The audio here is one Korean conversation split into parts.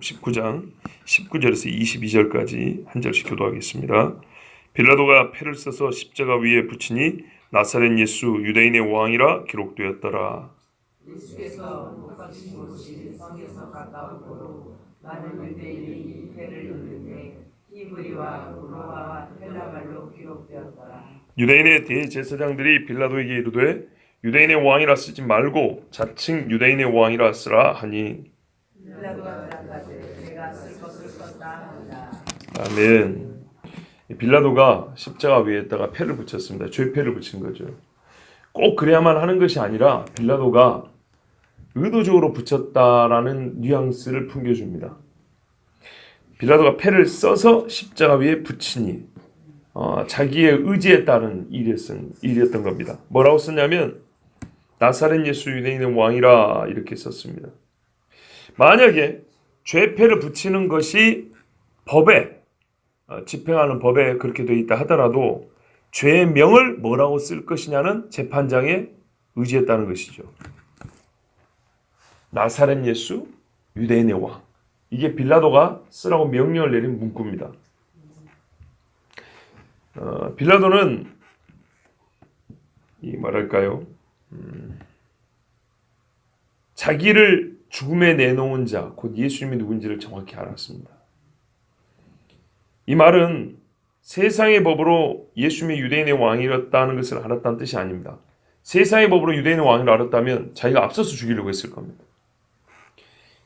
19장 19절에서 22절까지 한 절씩 교도하겠습니다. 빌라도가 패를 써서 십자가 위에 붙이니 나사렛 예수 유대인의 왕이라 기록되었더라. 예수께서 못 박히신 곳이 성에서 가까운 곳으로 많은 유대인이 패를 놓는데 히브리와 로마와 헬라말로 기록되었더라. 유대인의 대제사장들이 빌라도에게 이르되 유대인의 왕이라 쓰지 말고 자칭 유대인의 왕이라 쓰라 하니 빌라도가 대답하되 내가 쓸 것을 썼다 한다. 아멘. 빌라도가 십자가 위에다가 패를 붙였습니다. 죄패를 붙인 거죠. 꼭 그래야만 하는 것이 아니라 빌라도가 의도적으로 붙였다라는 뉘앙스를 풍겨줍니다. 빌라도가 패를 써서 십자가 위에 붙이니 자기의 의지에 따른 일이었던 겁니다. 뭐라고 썼냐면 나사렛 예수 유대인의 왕이라 이렇게 썼습니다. 만약에 죄패를 붙이는 것이 법에 집행하는 법에 그렇게 되어 있다 하더라도 죄의 명을 뭐라고 쓸 것이냐는 재판장의 의지했다는 것이죠. 나사렛 예수 유대인의 왕, 이게 빌라도가 쓰라고 명령을 내린 문구입니다. 빌라도는 자기를 죽음에 내놓은 자, 곧 예수님이 누군지를 정확히 알았습니다. 이 말은 세상의 법으로 예수님이 유대인의 왕이었다는 것을 알았다는 뜻이 아닙니다. 세상의 법으로 유대인의 왕을 알았다면 자기가 앞서서 죽이려고 했을 겁니다.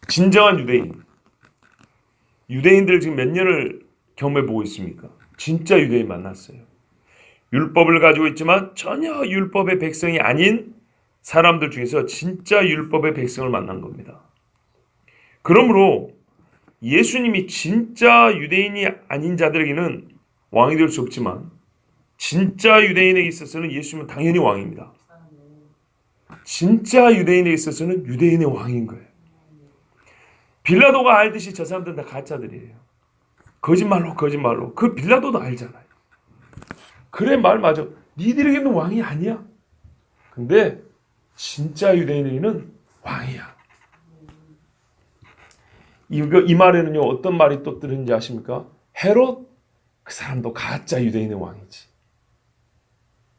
진정한 유대인들 지금 몇 년을 경험해보고 있습니까? 진짜 유대인 만났어요. 율법을 가지고 있지만 전혀 율법의 백성이 아닌 사람들 중에서 진짜 율법의 백성을 만난 겁니다. 그러므로 예수님이 진짜 유대인이 아닌 자들에게는 왕이 될 수 없지만 진짜 유대인에게 있어서는 예수님은 당연히 왕입니다. 진짜 유대인에게 있어서는 유대인의 왕인 거예요. 빌라도가 알듯이 저 사람들은 다 가짜들이에요. 거짓말로. 그 빌라도도 알잖아요. 그래, 말 맞아. 니들에게는 왕이 아니야. 근데 진짜 유대인에게는 왕이야. 이 말에는요, 어떤 말이 또 들은지 아십니까? 헤롯, 그 사람도 가짜 유대인의 왕이지.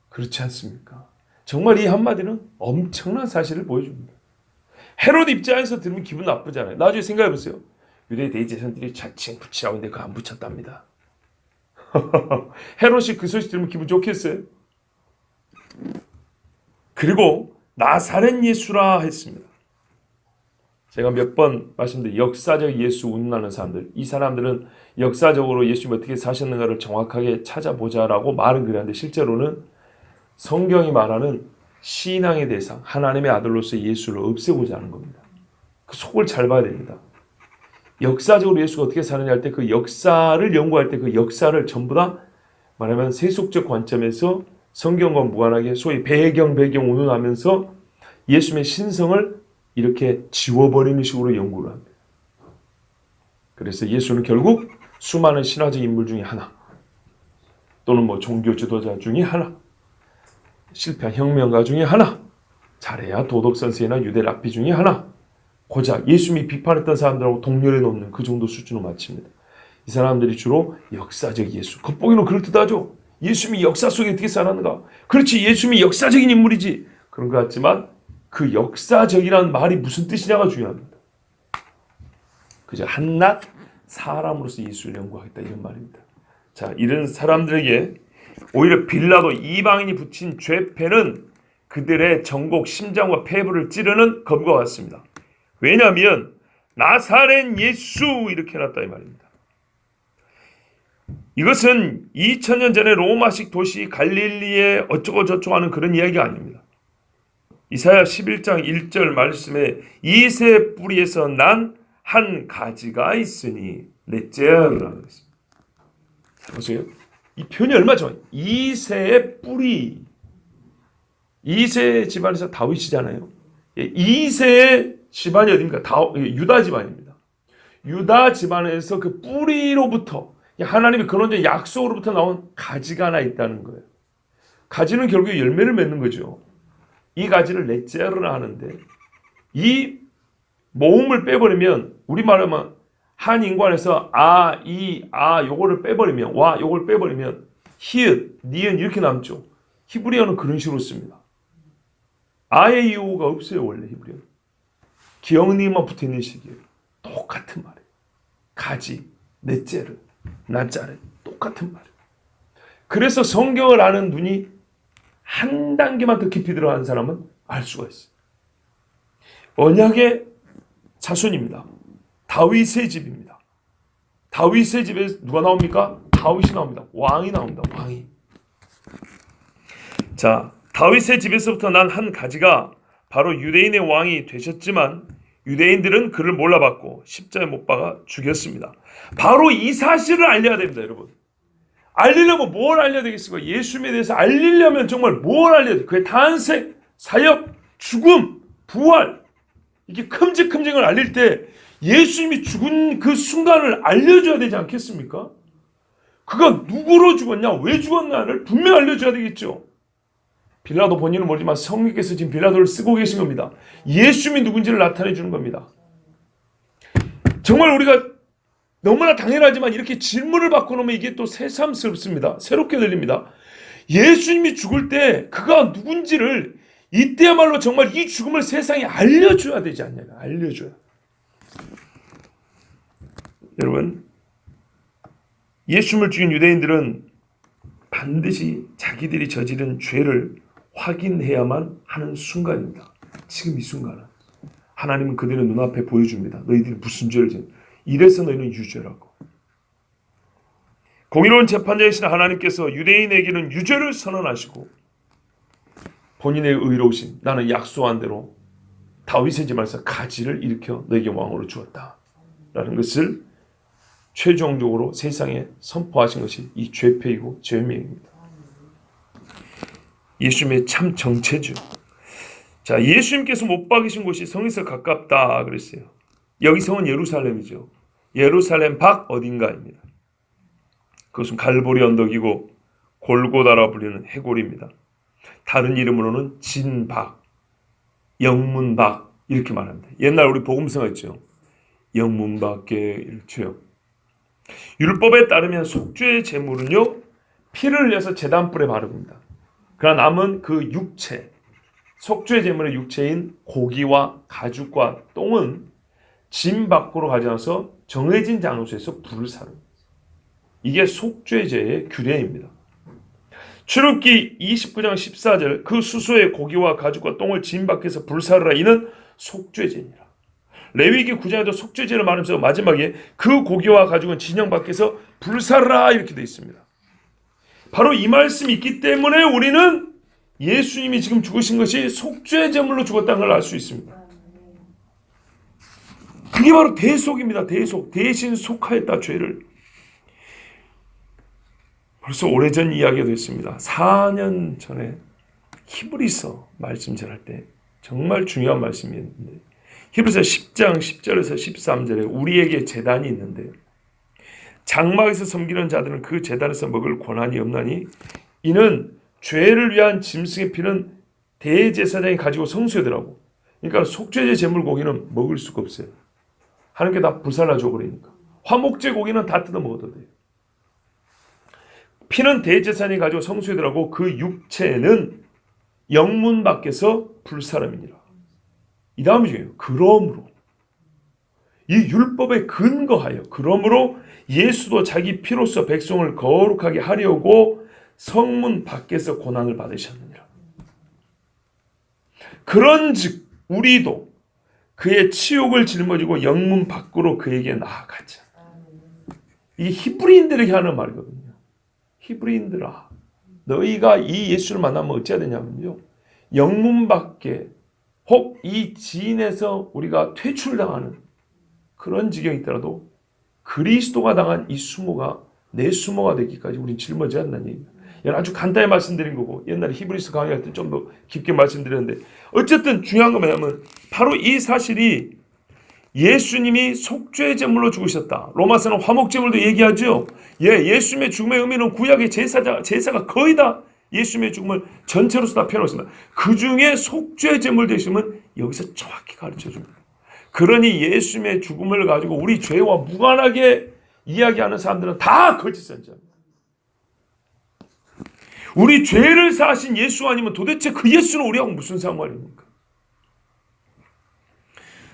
그렇지 않습니까? 정말 이 한마디는 엄청난 사실을 보여줍니다. 헤롯 입장에서 들으면 기분 나쁘잖아요. 나중에 생각해보세요. 유대 대제사장들이 자칭 붙이라고 했는데 그거 안 붙였답니다. 헤롯이 그 소식 들으면 기분 좋겠어요? 그리고 나사렛 예수라 했습니다. 제가 몇 번 말씀드린 역사적 예수 운운하는 사람들, 이 사람들은 역사적으로 예수님이 어떻게 사셨는가를 정확하게 찾아보자라고 말은 그랬는데 실제로는 성경이 말하는 신앙의 대상, 하나님의 아들로서 예수를 없애고자 하는 겁니다. 그 속을 잘 봐야 됩니다. 역사적으로 예수가 어떻게 사느냐 할 때 그 역사를 연구할 때 그 역사를 전부 다 말하면 세속적 관점에서 성경과 무관하게 소위 배경 운운하면서 예수님의 신성을 이렇게 지워버리는 식으로 연구를 합니다. 그래서 예수는 결국 수많은 신화적 인물 중에 하나, 또는 종교 지도자 중에 하나, 실패한 혁명가 중에 하나, 잘해야 도덕 선생이나 유대 랍비 중에 하나, 고작 예수님이 비판했던 사람들하고 동렬해 놓는 그 정도 수준으로 마칩니다. 이 사람들이 주로 역사적 예수, 겉보기는 그럴듯하죠. 예수님이 역사 속에 어떻게 살았는가? 그렇지, 예수님이 역사적인 인물이지. 그런 것 같지만 그 역사적이라는 말이 무슨 뜻이냐가 중요합니다. 그저 한낱 사람으로서 예수를 연구하겠다 이런 말입니다. 자, 이런 사람들에게 오히려 빌라도 이방인이 붙인 죄패는 그들의 전곡 심장과 폐부를 찌르는 검과 같습니다. 왜냐하면 나사렛 예수 이렇게 해놨다 이 말입니다. 이것은 2000년 전에 로마식 도시 갈릴리에 어쩌고 저쩌고 하는 그런 이야기가 아닙니다. 이사야 11장 1절 말씀에 이새 뿌리에서 난 한 가지가 있으니 넷째라고 했습니다. 보세요. 이 표현이 얼마나 좋아요. 이새의 뿌리. 이새 집안에서 다윗이잖아요. 이새의 집안이 어딘가? 유다 집안입니다. 유다 집안에서 그 뿌리로부터 하나님의 근원적 약속으로부터 나온 가지가 하나 있다는 거예요. 가지는 결국 열매를 맺는 거죠. 이 가지를 넷째라 하는데 이 모음을 빼버리면 우리말하면 한 인관에서 아, 이, 아 요거를 빼버리면 와 요걸 빼버리면 히읗, 니은 이렇게 남죠. 히브리어는 그런 식으로 씁니다. 아의 이오가 없어요. 원래 히브리어는. 기억니만 붙어있는 식이에요. 똑같은 말이에요. 가지, 넷째르, 나짜르 똑같은 말이에요. 그래서 성경을 아는 눈이 한 단계만 더 깊이 들어가는 사람은 알 수가 있어요. 언약의 자손입니다. 다윗의 집입니다. 다윗의 집에 누가 나옵니까? 다윗이 나옵니다. 왕이 나옵니다. 왕이. 자, 다윗의 집에서부터 난 한 가지가 바로 유대인의 왕이 되셨지만 유대인들은 그를 몰라봤고 십자에 못 박아 죽였습니다. 바로 이 사실을 알려야 됩니다, 여러분. 알리려면 뭘 알려야 되겠습니까? 예수님에 대해서 알리려면 정말 뭘 알려야 돼요? 그의 탄생, 사역, 죽음, 부활, 이게 큼직큼직을 알릴 때 예수님이 죽은 그 순간을 알려줘야 되지 않겠습니까? 그가 누구로 죽었냐, 왜 죽었냐를 분명히 알려줘야 되겠죠. 빌라도 본인은 모르지만 성령께서 지금 빌라도를 쓰고 계신 겁니다. 예수님이 누군지를 나타내 주는 겁니다. 정말 우리가 너무나 당연하지만 이렇게 질문을 받고 놓으면 이게 또 새삼스럽습니다. 새롭게 들립니다. 예수님이 죽을 때 그가 누군지를 이때야말로 정말 이 죽음을 세상에 알려줘야 되지 않냐고. 알려줘야. 여러분, 예수님을 죽인 유대인들은 반드시 자기들이 저지른 죄를 확인해야만 하는 순간입니다. 지금 이 순간은 하나님은 그들의 눈앞에 보여줍니다. 너희들이 무슨 죄를 지은, 이래서 너희는 유죄라고. 공의로운 재판장이신 하나님께서 유대인에게는 유죄를 선언하시고 본인의 의로우신 나는 약속한 대로 다윗의 집에서 가지를 일으켜 너에게 왕으로 주었다라는 것을 최종적으로 세상에 선포하신 것이 이 죄패이고 죄명입니다. 예수님의 참 정체죠. 자, 예수님께서 못 박이신 곳이 성에서 가깝다 그랬어요. 여기 성은 예루살렘이죠. 예루살렘 밖 어딘가입니다. 그것은 갈보리 언덕이고 골고다라 불리는 해골입니다. 다른 이름으로는 진박, 영문박 이렇게 말합니다. 옛날 우리 복음서가 있죠. 영문밖에 이렇죠. 율법에 따르면 속죄의 제물은요 피를 흘려서 제단불에 바릅니다. 그러나 남은 그 육체, 속죄의 제물의 육체인 고기와 가죽과 똥은 짐 밖으로 가져와서 정해진 장소에서 불을 사릅니다. 이게 속죄제의 규례입니다. 출애굽기 29장 14절 그 수소의 고기와 가죽과 똥을 짐 밖에서 불사르라 이는 속죄제니라. 레위기 9장에도 속죄제를 말하면서 마지막에 그 고기와 가죽은 진영 밖에서 불사르라 이렇게 되어 있습니다. 바로 이 말씀이 있기 때문에 우리는 예수님이 지금 죽으신 것이 속죄제물로 죽었다는 걸 알 수 있습니다. 그게 바로 대속입니다. 대속. 대신 속하였다 죄를. 벌써 오래전 이야기가 됐습니다. 4년 전에 히브리서 말씀 전할 때 정말 중요한 말씀이었는데 히브리서 10장 10절에서 13절에 우리에게 제단이 있는데 장막에서 섬기는 자들은 그 제단에서 먹을 권한이 없나니 이는 죄를 위한 짐승의 피는 대제사장이 가지고 성소에더라고. 그러니까 속죄제 제물 고기는 먹을 수가 없어요. 하나님께 다 불살라 줘버리니까. 화목제 고기는 다 뜯어 먹어도 돼요. 피는 대제사장이 가지고 성소에더라고. 그 육체는 영문 밖에서 불사름이니라. 이 다음이 중요해요. 그러므로 이 율법에 근거하여 그러므로 예수도 자기 피로써 백성을 거룩하게 하려고 성문 밖에서 고난을 받으셨느니라. 그런즉 우리도 그의 치욕을 짊어지고 영문 밖으로 그에게 나아가자. 이게 히브리인들에게 하는 말이거든요. 히브리인들아, 너희가 이 예수를 만나면 어찌해야 되냐면요, 영문 밖에 혹 이 지인에서 우리가 퇴출당하는 그런 지경이 있더라도 그리스도가 당한 이 수모가 내 수모가 되기까지 우린 짊어져야 한다는 얘기입니다. 이건 아주 간단히 말씀드린 거고 옛날에 히브리서 강의할 때 좀 더 깊게 말씀드렸는데 어쨌든 중요한 건 뭐냐면 바로 이 사실이 예수님이 속죄제물로 죽으셨다. 로마서는 화목제물도 얘기하죠. 예수님의 죽음의 의미는 구약의 제사가 거의 다 예수님의 죽음을 전체로서 다 펴놓습니다. 그 중에 속죄제물 되심은 여기서 정확히 가르쳐줍니다. 그러니 예수님의 죽음을 가지고 우리 죄와 무관하게 이야기하는 사람들은 다 거짓 선지자입니다. 우리 죄를 사하신 예수 아니면 도대체 그 예수는 우리하고 무슨 상관입니까?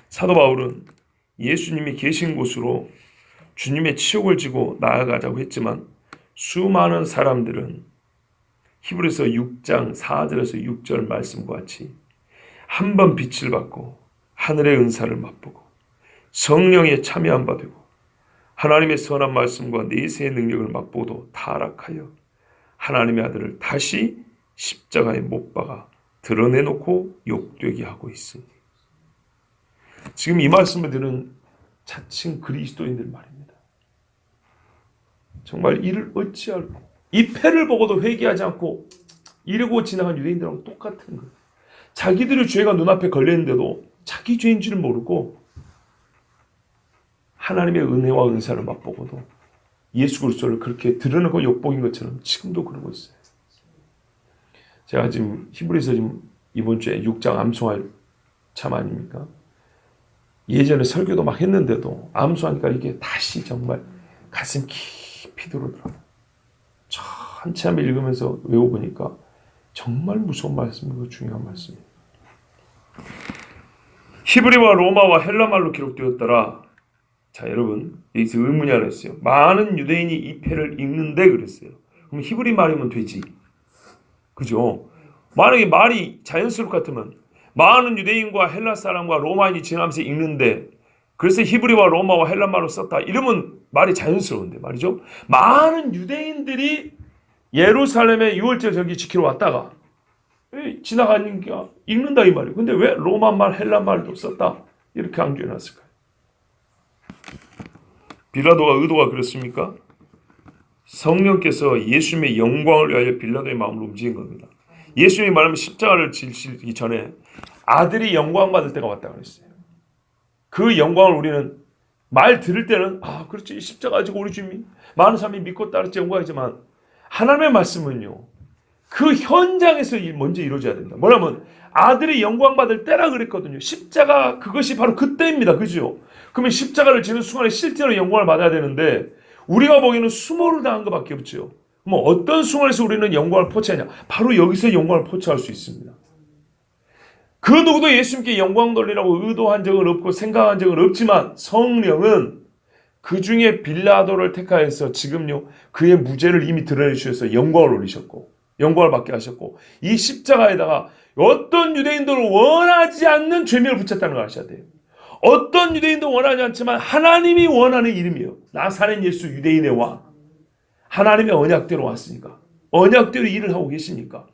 사도 바울은 예수님이 계신 곳으로 주님의 치욕을 지고 나아가자고 했지만 수많은 사람들은 히브리서 6장 4절에서 6절 말씀과 같이 한 번 빛을 받고 하늘의 은사를 맛보고 성령에 참여한 바 되고 하나님의 선한 말씀과 내세의 능력을 맛보고도 타락하여 하나님의 아들을 다시 십자가에 못 박아 드러내놓고 욕되게 하고 있으니. 지금 이 말씀을 들은 자칭 그리스도인들 말입니다. 정말 이를 어찌할꼬 이 패를 보고도 회개하지 않고 이러고 지나간 유대인들하고 똑같은 거예요. 자기들의 죄가 눈앞에 걸렸는데도 자기 죄인 줄 모르고 하나님의 은혜와 은사를 맛보고도 예수 그리스도를 그렇게 드러내고 욕보인 것처럼 지금도 그러고 있어요. 제가 지금 히브리서 지금 이번 주에 6장 암송할 참 아닙니까? 예전에 설교도 막 했는데도 암송하니까 이게 다시 정말 가슴 깊이 들어오더라고요. 한참 읽으면서 외워보니까 정말 무서운 말씀이고 중요한 말씀이에요. 히브리와 로마와 헬라말로 기록되었더라. 자, 여러분 여기서 의문이 하나 있어요. 많은 유대인이 이 패를 읽는데 그랬어요. 그럼 히브리 말이면 되지, 그죠? 만약에 말이 자연스럽 같으면 많은 유대인과 헬라 사람과 로마인이 지나면서 읽는데 그래서 히브리와 로마와 헬라말로 썼다 이러면 말이 자연스러운데 말이죠. 많은 유대인들이 예루살렘의 유월절 저기 지키러 왔다가 지나가니까 읽는다 이 말이에요. 근데 왜 로마말 헬라말도 썼다 이렇게 강조해놨을까요? 빌라도가 의도가 그렇습니까? 성령께서 예수님의 영광을 위하여 빌라도의 마음을 움직인 겁니다. 예수님이 말하면 십자가를 지시기 전에 아들이 영광 받을 때가 왔다고 했어요. 그 영광을 우리는 말 들을 때는 그렇지 십자가 가지고 우리 주님이 많은 사람이 믿고 따랐지 영광이지만 하나님의 말씀은요 그 현장에서 먼저 이루어져야 된다. 뭐냐면 아들이 영광 받을 때라 그랬거든요. 십자가 그것이 바로 그때입니다. 그죠? 그러면 십자가를 지는 순간에 실제로 영광을 받아야 되는데 우리가 보기에는 수모를 당한 것밖에 없죠. 뭐 어떤 순간에서 우리는 영광을 포착하냐? 바로 여기서 영광을 포착할 수 있습니다. 그 누구도 예수님께 영광 돌리라고 의도한 적은 없고 생각한 적은 없지만 성령은 그 중에 빌라도를 택하여서 지금요 그의 무죄를 이미 드러내 주셔서 영광을 올리셨고 영광을 받게 하셨고 이 십자가에다가 어떤 유대인들을 원하지 않는 죄명을 붙였다는 걸 아셔야 돼요. 어떤 유대인도 원하지 않지만 하나님이 원하는 이름이에요. 나사렛 예수 유대인의 왕. 하나님의 언약대로 왔으니까 언약대로 일을 하고 계시니까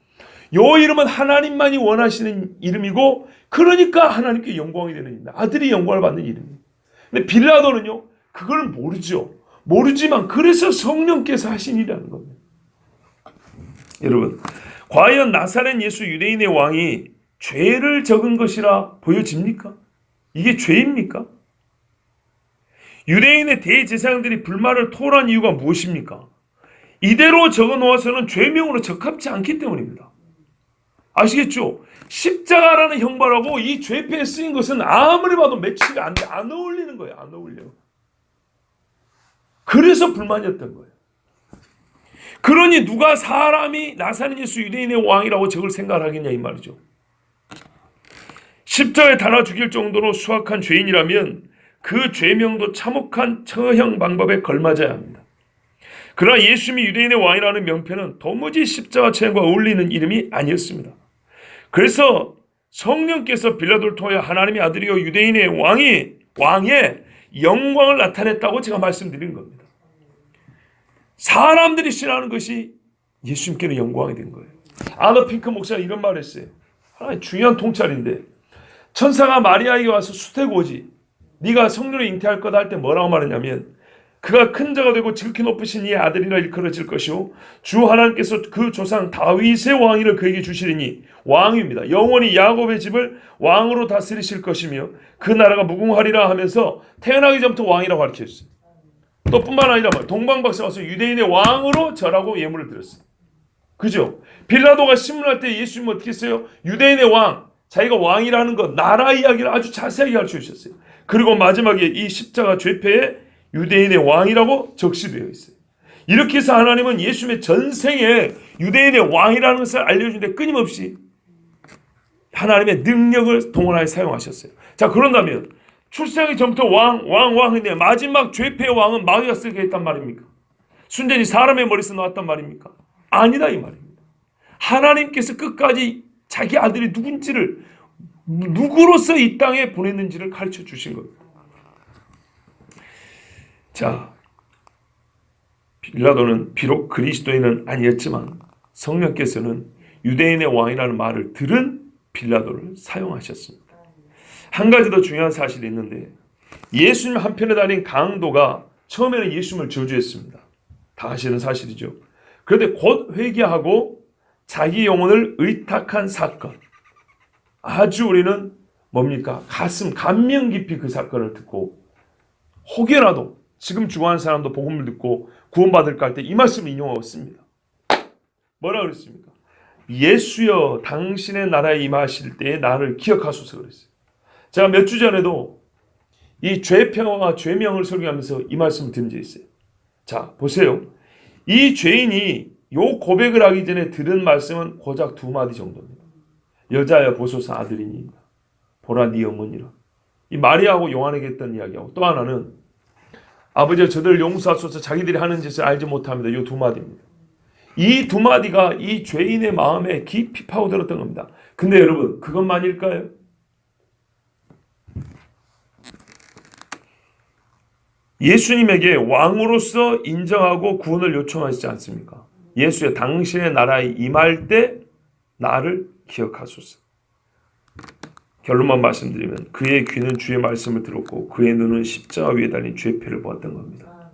요 이름은 하나님만이 원하시는 이름이고 그러니까 하나님께 영광이 되는 이름이다. 아들이 영광을 받는 이름이에요. 근데 빌라도는요 그걸 모르죠. 모르지만 그래서 성령께서 하신 일이라는 겁니다. 여러분 과연 나사렛 예수 유대인의 왕이 죄를 적은 것이라 보여집니까? 이게 죄입니까? 유대인의 대제사장들이 불만을 토로한 이유가 무엇입니까? 이대로 적어놓아서는 죄명으로 적합지 않기 때문입니다. 아시겠죠? 십자가라는 형벌하고 이 죄패에 쓰인 것은 아무리 봐도 매치가 안 돼. 안 어울리는 거예요. 안 어울려. 그래서 불만이었던 거예요. 그러니 누가 사람이 나사렛 예수 유대인의 왕이라고 저걸 생각을 하겠냐 이 말이죠. 십자가에 달아 죽일 정도로 수악한 죄인이라면 그 죄명도 참혹한 처형 방법에 걸맞아야 합니다. 그러나 예수님이 유대인의 왕이라는 명패는 도무지 십자가 처형과 어울리는 이름이 아니었습니다. 그래서 성령께서 빌라도를 통하여 하나님의 아들이요 유대인의 왕의 영광을 나타냈다고 제가 말씀드린 겁니다. 사람들이 싫어하는 것이 예수님께는 영광이 된 거예요. 아너 핑크 목사가 이런 말을 했어요. 하나의 중요한 통찰인데 천사가 마리아에게 와서 수태고지 네가 성령을 잉태할 거다 할 때 뭐라고 말했냐면 그가 큰 자가 되고 지극히 높으신 이의 아들이라 일컬어질 것이요 주 하나님께서 그 조상 다윗의 왕위를 그에게 주시리니 왕입니다. 영원히 야곱의 집을 왕으로 다스리실 것이며 그 나라가 무궁하리라 하면서 태어나기 전부터 왕이라고 가르쳐줬어요. 또 뿐만 아니라 동방박사 와서 유대인의 왕으로 절하고 예물을 드렸어요. 그죠? 빌라도가 신문할 때 예수님은 어떻게 했어요? 유대인의 왕, 자기가 왕이라는 것, 나라 이야기를 아주 자세하게 가르쳐 주셨어요. 그리고 마지막에 이 십자가 죄패에 유대인의 왕이라고 적시되어 있어요. 이렇게 해서 하나님은 예수님의 전생에 유대인의 왕이라는 것을 알려주는데 끊임없이 하나님의 능력을 동원하여 사용하셨어요. 자, 그런다면 출생하기 전부터 왕인데 마지막 죄패의 왕은 마귀가 쓰게 했단 말입니까? 순전히 사람의 머리에서 나왔단 말입니까? 아니다 이 말입니다. 하나님께서 끝까지 자기 아들이 누군지를, 누구로서 이 땅에 보냈는지를 가르쳐 주신 겁니다. 자, 빌라도는 비록 그리스도인은 아니었지만 성령께서는 유대인의 왕이라는 말을 들은 빌라도를 사용하셨습니다. 한 가지 더 중요한 사실이 있는데, 예수님 한편에 달린 강도가 처음에는 예수님을 저주했습니다. 다 아시는 사실이죠. 그런데 곧 회개하고 자기 영혼을 의탁한 사건, 아주 우리는 뭡니까? 감명 깊이 그 사건을 듣고 혹여라도 지금 죽어가는 사람도 복음을 듣고 구원받을까 할 때 이 말씀을 인용하고 있습니다. 뭐라 그랬습니까? 예수여 당신의 나라에 임하실 때에 나를 기억하소서 그랬어요. 제가 몇 주 전에도 이 죄평화와 죄명을 설교하면서 이 말씀을 드린 적이 있어요. 자, 보세요. 이 죄인이 요 고백을 하기 전에 들은 말씀은 고작 2마디 정도입니다. 여자여 보소서 아들이니 보라 네 어머니라. 이 마리아하고 요한에게 했던 이야기하고, 또 하나는 아버지여 저들을 용서하소서 자기들이 하는 짓을 알지 못합니다. 요 2마디입니다. 이 2마디가 이 죄인의 마음에 깊이 파고들었던 겁니다. 근데 여러분, 그것만일까요? 예수님에게 왕으로서 인정하고 구원을 요청하시지 않습니까? 예수여 당신의 나라에 임할 때 나를 기억하소서. 결론만 말씀드리면 그의 귀는 주의 말씀을 들었고 그의 눈은 십자가 위에 달린 죄패를 보았던 겁니다.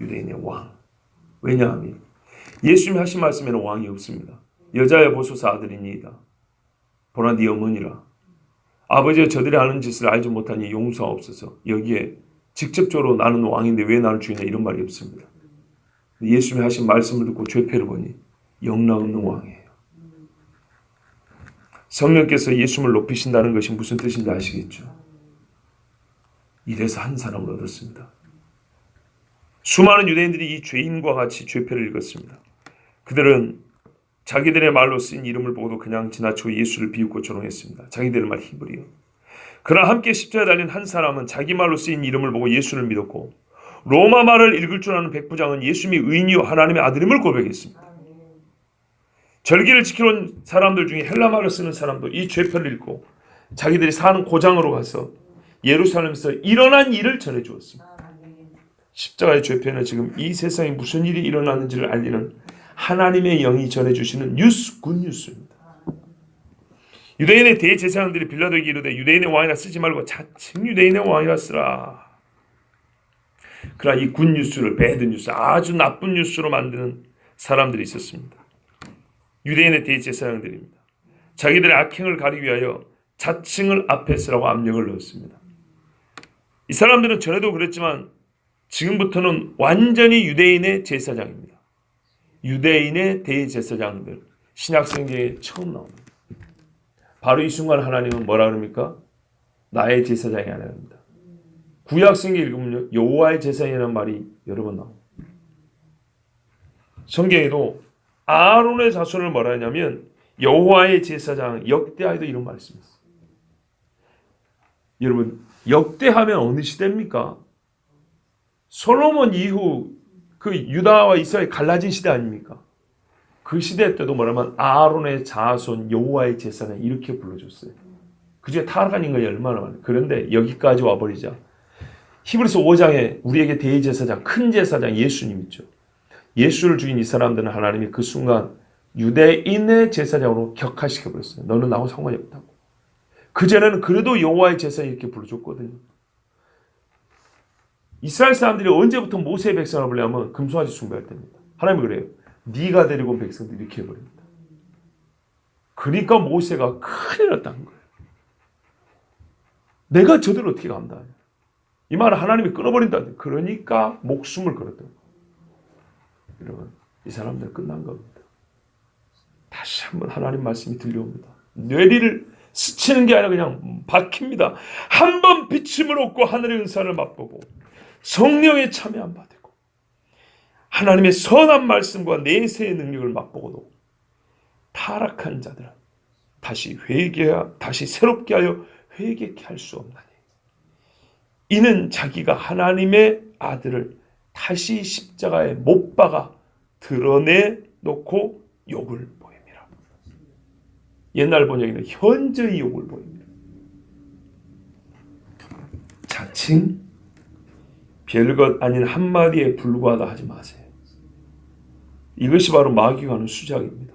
유대인의 왕. 왜냐하면 예수님이 하신 말씀에는 왕이 없습니다. 여자여 보소서 아들이니이다. 보라 네 어머니라. 아버지여 저들이 하는 짓을 알지 못하니 용서하옵소서. 여기에 직접적으로 나는 왕인데 왜 나를 죽이냐 이런 말이 없습니다. 예수님이 하신 말씀을 듣고 죄패를 보니 영락없는 왕이에요. 성령께서 예수님을 높이신다는 것이 무슨 뜻인지 아시겠죠? 이래서 한 사람을 얻었습니다. 수많은 유대인들이 이 죄인과 같이 죄패를 읽었습니다. 그들은 자기들의 말로 쓴 이름을 보고도 그냥 지나치고 예수를 비웃고 조롱했습니다. 자기들의 말 히브리어. 그러나 함께 십자가에 달린 한 사람은 자기 말로 쓰인 이름을 보고 예수를 믿었고, 로마 말을 읽을 줄 아는 백부장은 예수님이 의인이요 하나님의 아들임을 고백했습니다. 절기를 지키러 온 사람들 중에 헬라 말을 쓰는 사람도 이 죄표를 읽고 자기들이 사는 고장으로 가서 예루살렘에서 일어난 일을 전해주었습니다. 십자가의 죄표는 지금 이 세상에 무슨 일이 일어나는지를 알리는 하나님의 영이 전해주시는 뉴스, 굿뉴스입니다. 유대인의 대제사장들이 빌라도에게 이르되 유대인의 왕이라 쓰지 말고 자칭 유대인의 왕이라 쓰라. 그러나 이 굿뉴스를 배드뉴스, 아주 나쁜 뉴스로 만드는 사람들이 있었습니다. 유대인의 대제사장들입니다. 자기들의 악행을 가리기 위하여 자칭을 앞에 쓰라고 압력을 넣었습니다. 이 사람들은 전에도 그랬지만 지금부터는 완전히 유대인의 제사장입니다. 유대인의 대제사장들, 신약성경에 처음 나옵니다. 바로 이 순간 하나님은 뭐라 그럽니까? 나의 제사장이 아닙니다. 구약성경 읽으면 여호와의 제사장이라는 말이 여러 번 나옵니다. 성경에도 아론의 자손을 뭐라 하냐면 여호와의 제사장 역대하에도 이런 말씀이 있어요. 여러분, 역대하면 어느 시대입니까? 솔로몬 이후 그 유다와 이스라엘이 갈라진 시대 아닙니까? 그 시대 때도 뭐라면 아론의 자손 여호와의 제사장 이렇게 불러줬어요. 그중에 타락한 인간이 얼마나 많아요. 그런데 여기까지 와버리자. 히브리서 5장에 우리에게 대제사장, 큰 제사장 예수님 있죠. 예수를 죽인 이 사람들은 하나님이 그 순간 유대인의 제사장으로 격화시켜버렸어요. 너는 나하고 상관이 없다고. 그전에는 그래도 여호와의 제사장 이렇게 불러줬거든요. 이스라엘 사람들이 언제부터 모세의 백성을 불려하면 금송아지 숭배할 때입니다. 하나님이 그래요. 네가 데리고 온 백성들 이렇게 해버립니다. 그러니까 모세가 큰일 났다는 거예요. 내가 저들을 어떻게 감당하냐. 이 말을 하나님이 끊어버린다. 그러니까 목숨을 걸었던 거예요. 여러분, 이 사람들 끝난 겁니다. 다시 한번 하나님 말씀이 들려옵니다. 뇌리를 스치는 게 아니라 그냥 박힙니다. 한 번 비침을 얻고 하늘의 은사를 맛보고 성령의 참여함 받고 하나님의 선한 말씀과 내세의 능력을 맛보고도 타락한 자들은 다시 새롭게 하여 회개케 할 수 없나니 이는 자기가 하나님의 아들을 다시 십자가에 못 박아 드러내놓고 욕을 보입니다. 옛날 번역에는 현저히 욕을 보입니다. 자칭 별것 아닌 한마디에 불과하다 하지 마세요. 이것이 바로 마귀가 하는 수작입니다.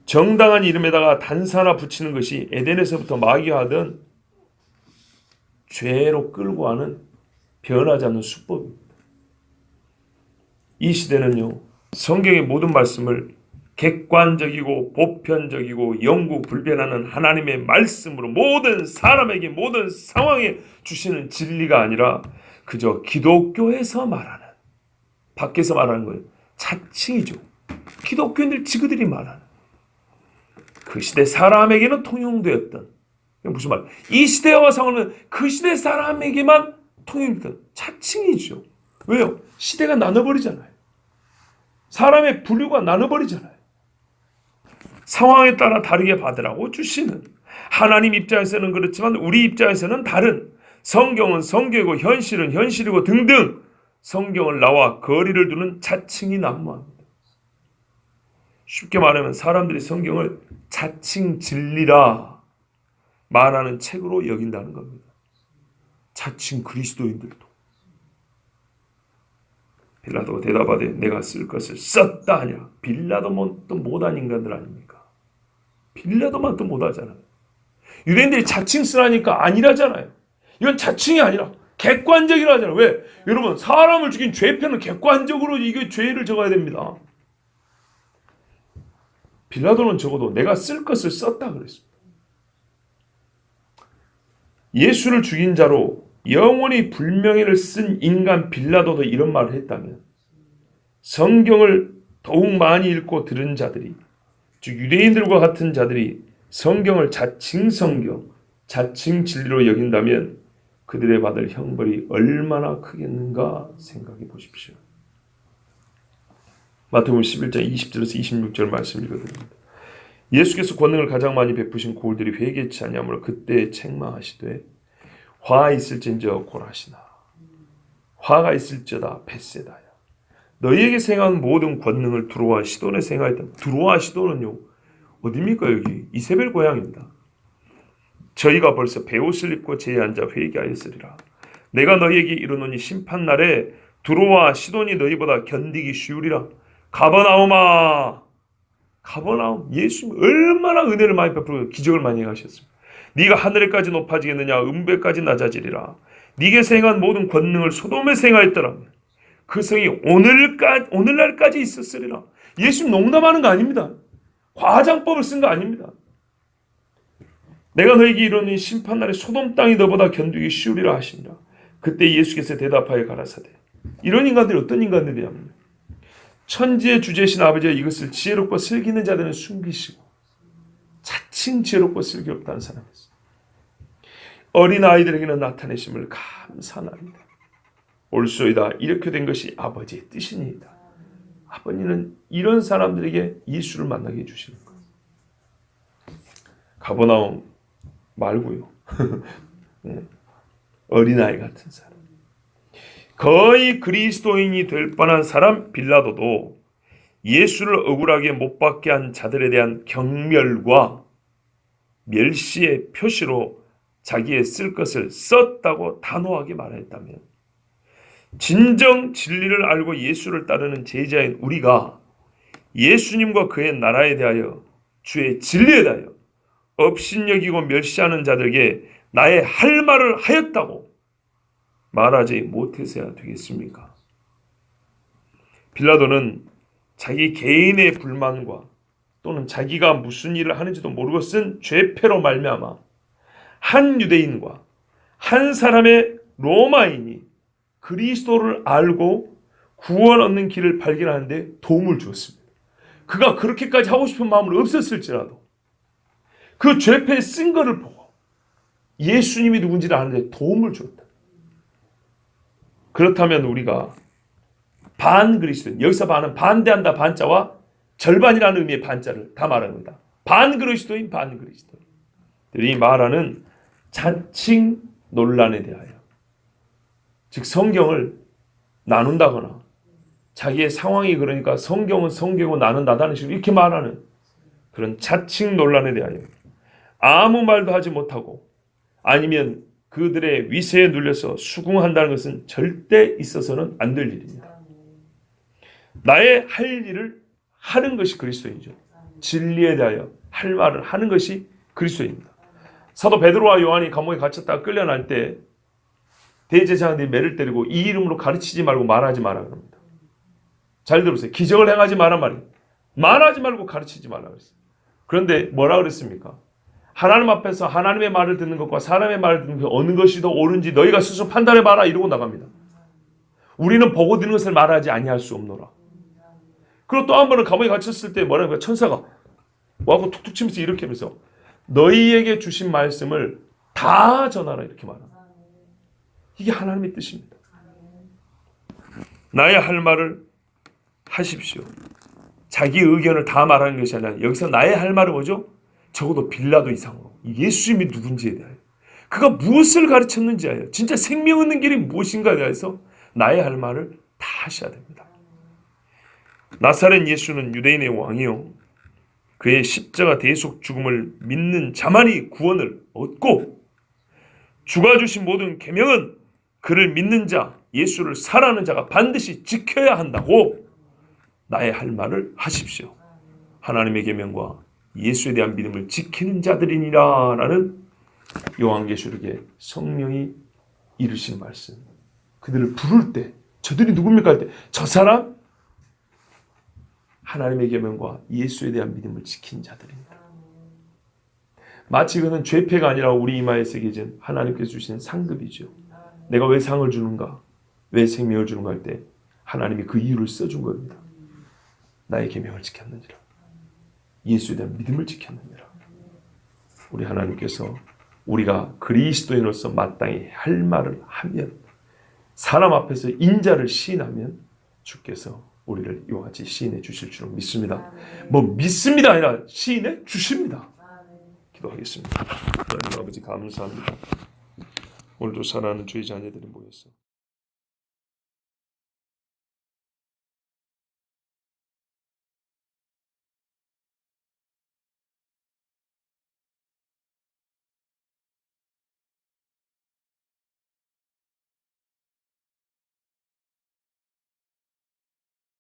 정당한 이름에다가 단서 하나 붙이는 것이 에덴에서부터 마귀가 하던 죄로 끌고 가는 변하지 않는 수법입니다. 이 시대는요, 성경의 모든 말씀을 객관적이고 보편적이고 영구 불변하는 하나님의 말씀으로 모든 사람에게 모든 상황에 주시는 진리가 아니라 그저 기독교에서 말하는, 밖에서 말하는 거예요. 자칭이죠. 기독교인들 지그들이 말하는 그 시대 사람에게는 통용되었던, 무슨 말? 이 시대와 상황은 그 시대 사람에게만 통용되던 자칭이죠. 왜요? 시대가 나눠버리잖아요. 사람의 부류가 나눠버리잖아요. 상황에 따라 다르게 받으라고 주시는, 하나님 입장에서는 그렇지만 우리 입장에서는 다른, 성경은 성경이고 현실은 현실이고 등등 성경을 나와 거리를 두는 자칭이 난무합니다. 쉽게 말하면 사람들이 성경을 자칭 진리라 말하는 책으로 여긴다는 겁니다. 자칭 그리스도인들도. 빌라도가 대답하되 내가 쓸 것을 썼다 하냐. 빌라도만 또 못한 인간들 아닙니까? 빌라도만 또 못하잖아요. 유대인들이 자칭 쓰라니까 아니라잖아요. 이건 자칭이 아니라 객관적이라 하잖아요. 왜? 여러분, 사람을 죽인 죄편은 객관적으로 이게 죄를 적어야 됩니다. 빌라도는 적어도 내가 쓸 것을 썼다 그랬습니다. 예수를 죽인 자로 영원히 불명예를 쓴 인간 빌라도도 이런 말을 했다면 성경을 더욱 많이 읽고 들은 자들이, 즉 유대인들과 같은 자들이 성경을 자칭 성경, 자칭 진리로 여긴다면 그들의 받을 형벌이 얼마나 크겠는가 생각해 보십시오. 마태복음 11장 20절에서 26절 말씀 읽어드립니다. 예수께서 권능을 가장 많이 베푸신 고울들이 회개치 아니하므로 그때 책망하시되 화 있을진저 고라시나 화가 있을지어다 벳세다야 너희에게 생한 모든 권능을 두로와 시돈에 생하였다. 두로와 시돈은요 어디입니까? 여기 이세벨 고향입니다. 저희가 벌써 베옷을 입고 제에 앉아 회개하였으리라. 내가 너희에게 이르노니 심판날에 두로와 시돈이 너희보다 견디기 쉬우리라. 가버나움아, 가버나움. 예수님 얼마나 은혜를 많이 베풀고 기적을 많이 하셨습니다. 네가 하늘에까지 높아지겠느냐, 음배까지 낮아지리라. 네게 행한 모든 권능을 소돔에 행하였더라. 그 성이 오늘날까지 있었으리라. 예수님 농담하는 거 아닙니다. 과장법을 쓴 거 아닙니다. 내가 너에게 이르노니 심판날에 소돔 땅이 너보다 견디기 쉬우리라 하시니라. 그때 예수께서 대답하여 가라사대. 이런 인간들이 어떤 인간들이냐면 천지의 주제신 아버지가 이것을 지혜롭고 슬기는 자들은 숨기시고 자칭 지혜롭고 슬기롭다는 사람이었어요. 어린 아이들에게는 나타내심을 감사합니다. 옳소이다. 이렇게 된 것이 아버지의 뜻이니이다. 아버지는 이런 사람들에게 예수를 만나게 해주시는 거예요. 가버나움 말고요. 네. 어린아이 같은 사람. 거의 그리스도인이 될 뻔한 사람 빌라도도 예수를 억울하게 못 박게 한 자들에 대한 경멸과 멸시의 표시로 자기의 쓸 것을 썼다고 단호하게 말했다면 진정 진리를 알고 예수를 따르는 제자인 우리가 예수님과 그의 나라에 대하여 주의 진리에 대하여 업신여기고 멸시하는 자들에게 나의 할 말을 하였다고 말하지 못해서야 되겠습니까? 빌라도는 자기 개인의 불만과 또는 자기가 무슨 일을 하는지도 모르고 쓴 죄패로 말미암아 한 유대인과 한 사람의 로마인이 그리스도를 알고 구원 얻는 길을 발견하는데 도움을 주었습니다. 그가 그렇게까지 하고 싶은 마음은 없었을지라도 그 죄패에 쓴 거를 보고 예수님이 누군지를 아는데 도움을 주었다. 그렇다면 우리가 반그리스도인, 여기서 반은 반대한다 반자와 절반이라는 의미의 반자를 다 말하는 겁니다. 반그리스도인, 반그리스도인들이 말하는 자칭 논란에 대하여, 즉 성경을 나눈다거나 자기의 상황이 그러니까 성경은 성경이고 나는 나다는 식으로 이렇게 말하는 그런 자칭 논란에 대하여 아무 말도 하지 못하고 아니면 그들의 위세에 눌려서 수긍한다는 것은 절대 있어서는 안 될 일입니다. 나의 할 일을 하는 것이 그리스도이죠. 진리에 대하여 할 말을 하는 것이 그리스도입니다. 사도 베드로와 요한이 감옥에 갇혔다가 끌려날 때 대제사장들이 매를 때리고 이 이름으로 가르치지 말고 말하지 마라 그럽니다. 잘 들으세요. 기적을 행하지 마란 말이에요. 말하지 말고 가르치지 말라 그랬어요. 그런데 뭐라 그랬습니까? 하나님 앞에서 하나님의 말을 듣는 것과 사람의 말을 듣는 것 어느 것이 더 옳은지 너희가 스스로 판단해 봐라 이러고 나갑니다. 우리는 보고 듣는 것을 말하지 아니할 수 없노라. 그리고 또 한 번은 감옥에 갇혔을 때 뭐라고 천사가 와서 툭툭 치면서 이렇게 하면서 너희에게 주신 말씀을 다 전하라 이렇게 말합니다. 이게 하나님의 뜻입니다. 나의 할 말을 하십시오. 자기 의견을 다 말하는 것이 아니라 여기서 나의 할 말은 뭐죠? 적어도 빌라도 이상으로 예수님이 누군지에 대하여 그가 무엇을 가르쳤는지에 대하여 진짜 생명 얻는 길이 무엇인가에 대해서 나의 할 말을 다 하셔야 됩니다. 나사렛 예수는 유대인의 왕이요 그의 십자가 대속 죽음을 믿는 자만이 구원을 얻고 주가 주신 모든 계명은 그를 믿는 자, 예수를 사랑하는 자가 반드시 지켜야 한다고 나의 할 말을 하십시오. 하나님의 계명과 예수에 대한 믿음을 지키는 자들이니라 라는 요한계시록에 성령이 이르신 말씀. 그들을 부를 때 저들이 누굽니까 할 때 저 사람 하나님의 계명과 예수에 대한 믿음을 지킨 자들입니다. 마치 그는 죄패가 아니라 우리 이마에 새겨진 하나님께서 주신 상급이죠. 내가 왜 상을 주는가? 왜 생명을 주는가 할 때 하나님이 그 이유를 써준 겁니다. 나의 계명을 지켰느니라. 예수에 대한 믿음을 지켰느니라. 우리 하나님께서 우리가 그리스도인으로서 마땅히 할 말을 하면 사람 앞에서 인자를 시인하면 주께서 우리를 이와 같이 시인해 주실 줄 믿습니다. 뭐 믿습니다 아니라 시인해 주십니다. 기도하겠습니다. 하나님 아버지 감사합니다. 오늘도 사랑하는 주의 자녀들이 모였어.